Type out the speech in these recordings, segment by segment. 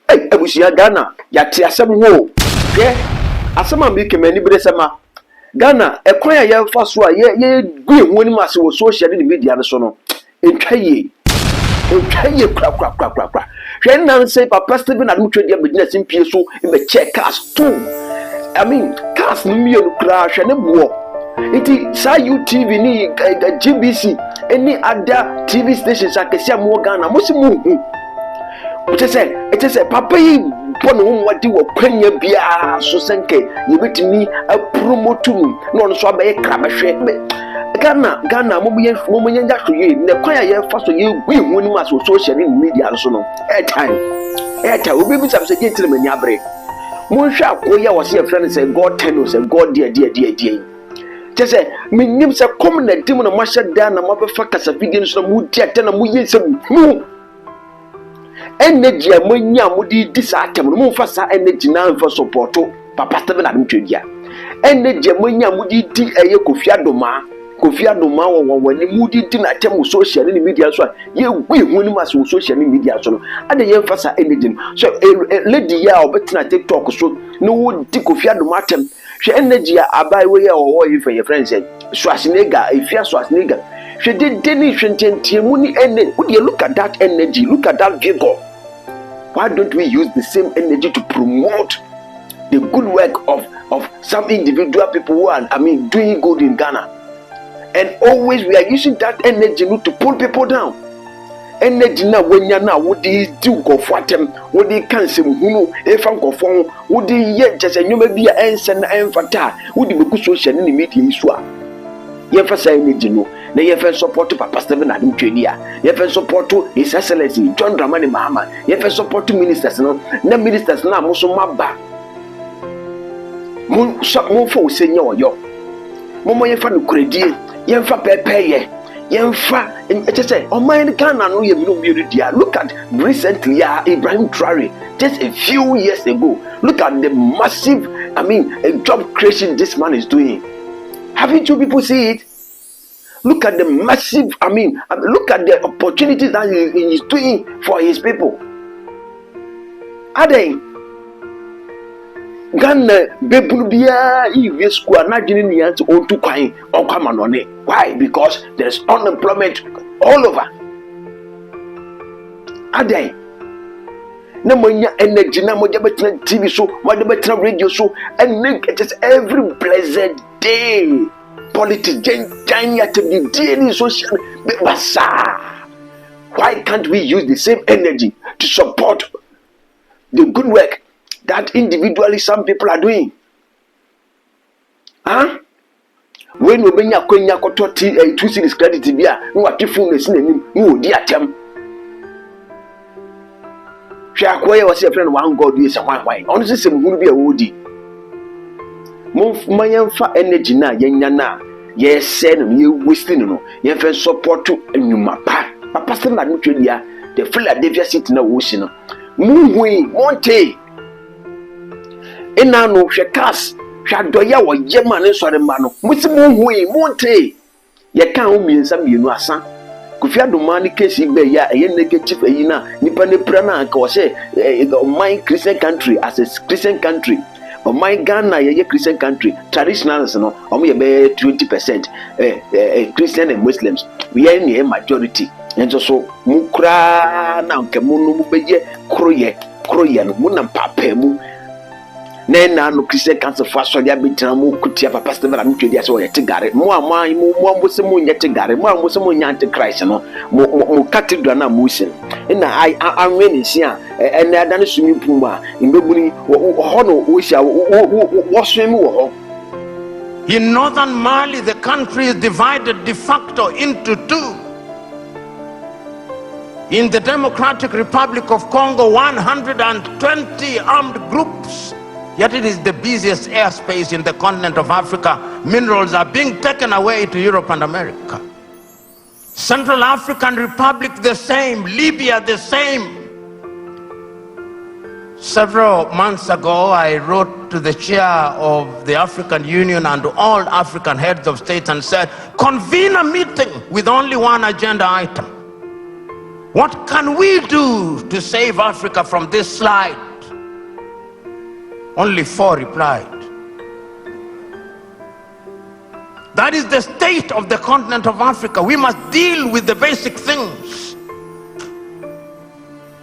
Ebusia Ghana yate asem ho hwe asem am ke mani bere sema Ghana ekwan ya yemfa so a ye gu ehu ni mase wo social media no so no entwaye kra hwe nan say papa Stephen admutwe dia business mpie so be check cars too. I mean cars no mi enu kra hwe ne buo iti sa UTV ni GBC any other TV stations akesi am Ghana mo si mu it is a papa yi pono wadi wo kwanya bia so senke ye betimi a promote no no so abaye krabahwe Ghana mo nya hwe ne kwanya ye fa so ye gwi hu ni ma so social media so no airtime obi bi sam se gentle mani abre mo hwe akoya wo se friend say God tell us say God dear just say minim se kom na dim na mo hyeda na mo be fa kasa video so mo dia na mo yin se mu energy amanya mudi disatem no mo fa sa energy na fa support papa Stephen admtwedia energy amanya mudi di eye Kofi Adoma wo ni mudi di na tem social media so ye gwi hu ni mas social media so no ade ye fa sa energy so lady ya obetina TikTok so no wo di Kofi Adoma tem hwe energy abai we ya wo ye fa ye friends Schwarzenegger ifia Schwarzenegger hwe de ni hwententiemu ni energy would you look at that energy, look at that vigor. Why don't we use the same energy to promote the good work of some individual people who are doing good in Ghana? And always we are using that energy to pull people down. Energy na wenya na wodi do go for them, wodi cancel hunu e fan go for wodi ye just enyoma bia ense na enfata wodi beku social ni media isu a ye fa say energy no na ye fa support papa Stephen admtwedia ye fa support his excellency John Dramani Mahama ye fa support ministers no na ministers na mo so maba mo fo senya oyo mo ye fa no kredie ye fa pepeye ye fa say o man Ghana no ye mi dia. Look at recently Ibrahim Traore just a few years ago. Look at the massive a job creation this man is doing. Haven't you people see it? Look at the massive, look at the opportunities that he is doing for his people. Are they? Ghana, Bebulubia, Ivisqua, Nigerian to own to coin or come on it. Why? Because there's unemployment all over. Are they? No money energy, no more TV show, more radio show, and make it just every blessed day. Politics, daily social. Why can't we use the same energy to support the good work that individually some people are doing? When we bring a konya koto 2 cities credit bia, no what if you listen no dear tem. Shakoya was a friend one God is a why. Honestly, some will be a woody. Move my energy na yenya na. Yes, send you wasting no. You have support to a new mapa. Papa Stephen admtwedia the Philadelphia City na ocean. Muhui Monte. Ena no hwe cars. Hwadoya wo yema ne sore ma no. Muhui Monte. Ye kan o miensa mienu asa. Kofi Adoma ni case be ya eye negative eyi na nipa ne pra na ka o say my Christian country as a Christian country. My Ghana ye Christian country traditionals no ye be 20% Christian and Muslims. We are in a majority. And so mukra na nke munu mu be ye kroye no mu na papa mu na no Christian council fa so dia betina mu kutia papa Stephen admtwedia so ye tegare mo aman mo se mo nye tegare mo se mo nya antichrist no mo cathedral na mo sin na I when is here and adan swimming pool ma imbebuni ho no wo sia wo swim wo. In northern Mali, the country is divided de facto into two. In the Democratic Republic of Congo, 120 armed groups. Yet it is the busiest airspace in the continent of Africa. Minerals are being taken away to Europe and America. Central African Republic the same. Libya the same. Several months ago, I wrote to the chair of the African Union and all African heads of state and said, convene a meeting with only one agenda item. What can we do to save Africa from this slide? Only 4 replied. That is the state of the continent of Africa. We must deal with the basic things.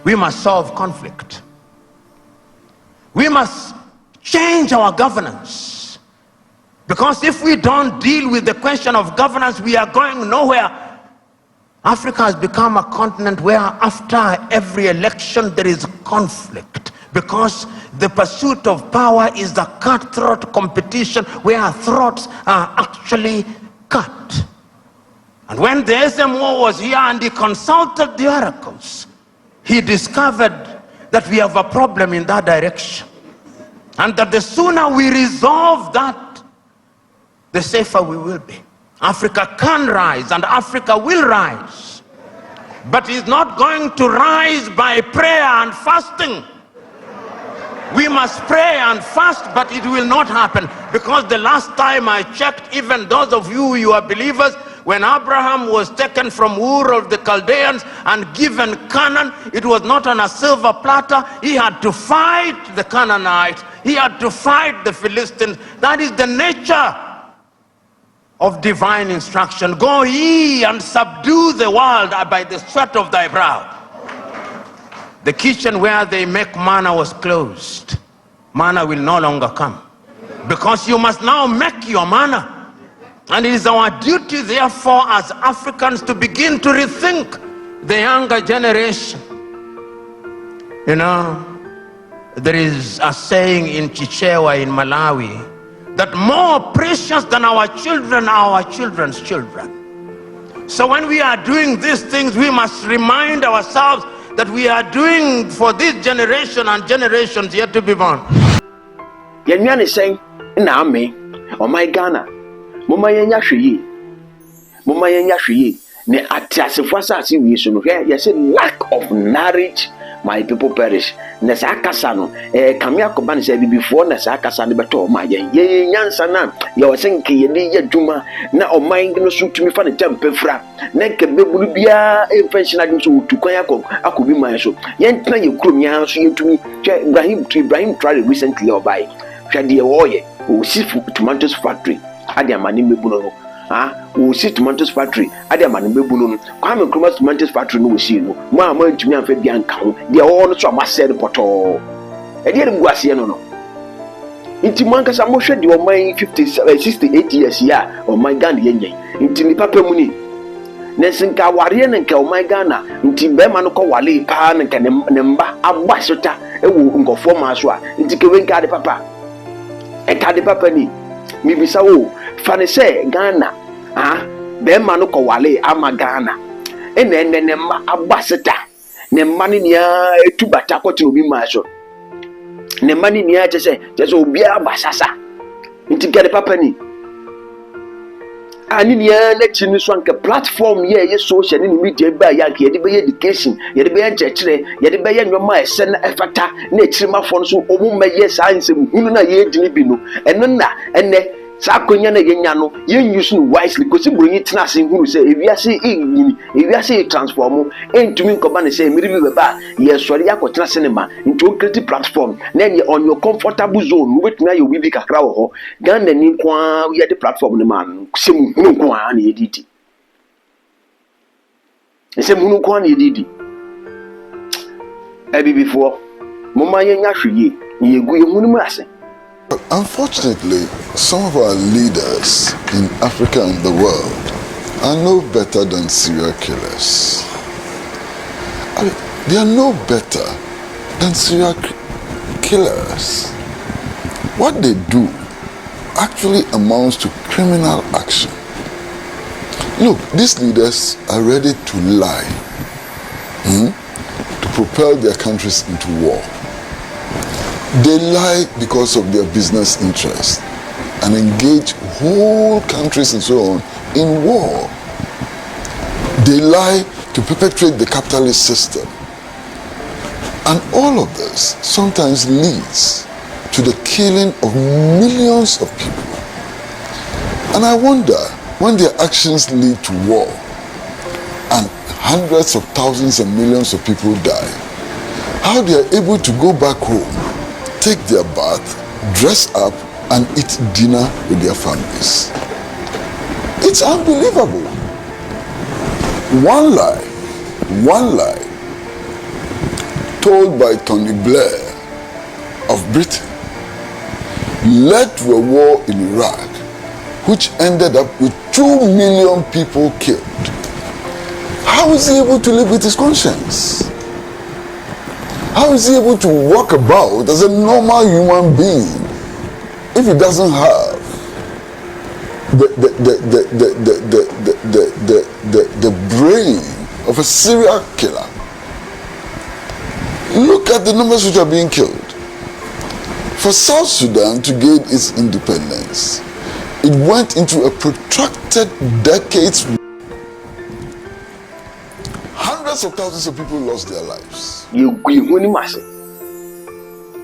We must solve conflict. We must change our governance. Because if we don't deal with the question of governance, we are going nowhere. Africa has become a continent where after every election there is conflict. Because the pursuit of power is the cutthroat competition where throats are actually cut. And when the SMO was here and he consulted the oracles, he discovered that we have a problem in that direction. And that the sooner we resolve that, the safer we will be. Africa can rise and Africa will rise. But it's not going to rise by prayer and fasting. We must pray and fast, but it will not happen. Because the last time I checked, even those of you are believers, when Abraham was taken from Ur of the Chaldeans and given Canaan, it was not on a silver platter. He had to fight the Canaanites. He had to fight the Philistines. That is the nature of divine instruction. Go ye and subdue the world by the sweat of thy brow. The kitchen where they make manna was closed. Manna will no longer come. Because you must now make your manna. And it is our duty, therefore, as Africans to begin to rethink the younger generation. You know, there is a saying in Kyei-duah in Malawi that more precious than our children are our children's children. So when we are doing these things, we must remind ourselves that we are doing for this generation and generations yet to be born. Yenya ne saying, na me, oh my Ghana, mama yenya hwe ne atiasefo asase wi so no hwe ye say lack of knowledge my people perish. Na sa akasa no kame akoba ne say bibifo na sa akasa ne beto ma ye nyansa na ye wosenke ye ne ye dwuma na oman no so tumi fa ne tempefra na nke bebulu bia infection adum so tukwan akobi man so ye ntna ye krom nya so ye tumi Ibrahim Traore recently obai hwe de woye o si tomatoes factory ade amane mebuno no we see tomatoes factory ade amane mebuno no kwame Nkrumah tomatoes factory no we see no ma ntumi anfa bia nka ho de wo no so amasɛ de poto e de mu ase no inti man kasa mo hwɛ de o man 68 years ya o man Ghana ye nyen inti ni papa mu ni na sinka ware ne nka o man Ghana inti be ma no kɔ wale pa ne nka ne mba agba sota e wo nkɔfo ma so a inti ke we nka de papa e ka de papa ni mi bisa wo fa ne sɛ Ghana be ma no kɔ wale ama Ghana ene ne mma agba sota ne mma ni nia etubata kɔtino bi ma so ne mma ni nia kyese obi abasasa nti ke de papa ni ani nia na chini so anka platform ye social ni media ba ya ke de be education ye de be nkyekere ye de be nwoma ese na efata na ekirima fo no so omu meye science hunu na ye dini bi no eno na ene sakonya na yenya no ye use no wisely kosi bronyi tena se hunu se ewiase transform entumi nkoba ne se miri bi beba ye sori yakotena cinema into creative platform na ye on your comfortable zone wetuna ye obi bi kakra wo ho Ghana ni kwa ye de platform ne man se mu hunu kwa na ye didi se mu hunu kwa na ye didi ebi before mama yenya hweye ye gu ye hunu mu ase. Unfortunately, some of our leaders in Africa and the world are no better than serial killers. I mean, they are no better than serial killers. What they do actually amounts to criminal action. Look, these leaders are ready to lie to propel their countries into war. They lie because of their business interests and engage whole countries and so on in war. They lie to perpetuate the capitalist system. And all of this sometimes leads to the killing of millions of people. And I wonder, when their actions lead to war and hundreds of thousands and millions of people die, how they are able to go back home, take their bath, dress up, and eat dinner with their families. It's unbelievable. One lie told by Tony Blair of Britain led to a war in Iraq, which ended up with 2 million people killed. How is he able to live with his conscience? How is he able to walk about as a normal human being if he doesn't have the brain of a serial killer? Look at the numbers which are being killed. For South Sudan to gain its independence, it went into a protracted decades. Hundreds of thousands of people lost their lives. You go ni mase.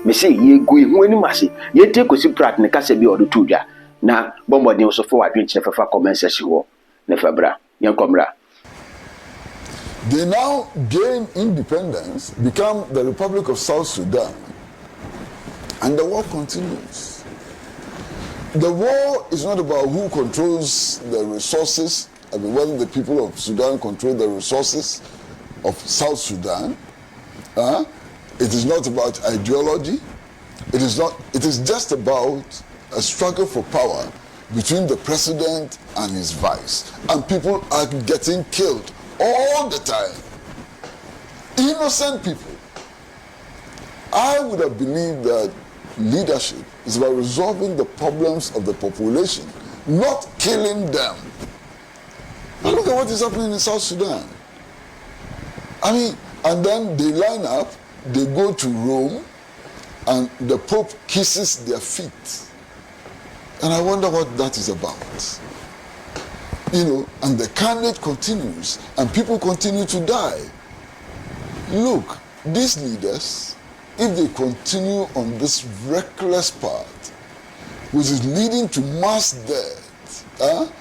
Me say you go ni mase. You take kosi prat ne kase bi odo tudwa. Na bombo ni so for adwen chef fa comment section wo. Ne fabra. Yan komra. They now gain independence, become the Republic of South Sudan, and the war continues. The war is not about who controls the resources, I mean, whether the people of Sudan control the resources of South Sudan. It is not about ideology. It is just about a struggle for power between the president and his vice. And people are getting killed all the time. Innocent people. I would have believed that leadership is about resolving the problems of the population, not killing them. Now look at what is happening in South Sudan. I mean, and then they line up, they go to Rome, and the Pope kisses their feet. And I wonder what that is about. You know, and the carnage continues, and people continue to die. Look, these leaders, if they continue on this reckless path, which is leading to mass death,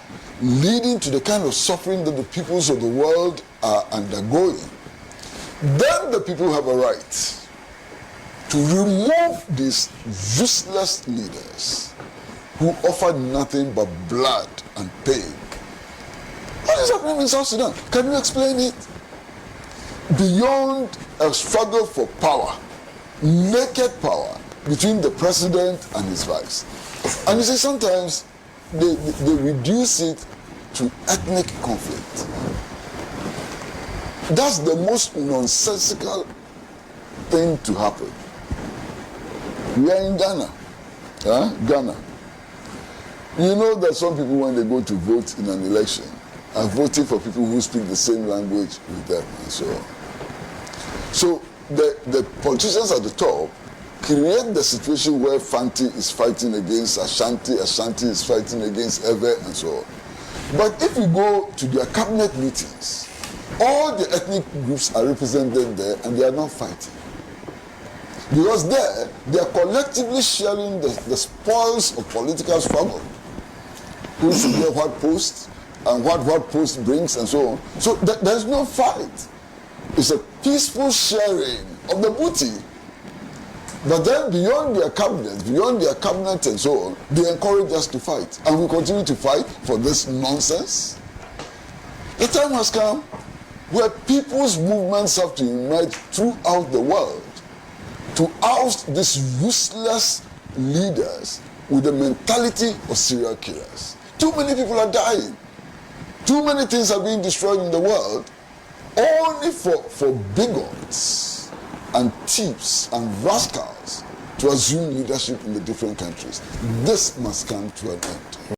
leading to the kind of suffering that the peoples of the world are undergoing, then the people have a right to remove these useless leaders who offer nothing but blood and pain. What is happening in South Sudan? Can you explain it? Beyond a struggle for power, naked power between the president and his vice. And you see, sometimes they reduce it to ethnic conflict. That's the most nonsensical thing to happen. We are in Ghana. Ghana. You know that some people, when they go to vote in an election, are voting for people who speak the same language with them and so on. So the politicians at the top create the situation where Fanti is fighting against Ashanti, Ashanti is fighting against Ewe, and so on. But if you go to their cabinet meetings, all the ethnic groups are represented there and they are not fighting. Because there, they are collectively sharing the spoils of political struggle. Who should get what post, and what post brings, and so on. So there's no fight. It's a peaceful sharing of the booty. But then beyond their cabinet and so on, they encourage us to fight. And we continue to fight for this nonsense. The time has come where people's movements have to emerge throughout the world to oust these useless leaders with the mentality of serial killers. Too many people are dying. Too many things are being destroyed in the world only for bigots and thieves and rascals to assume leadership in the different countries. This must come to an end.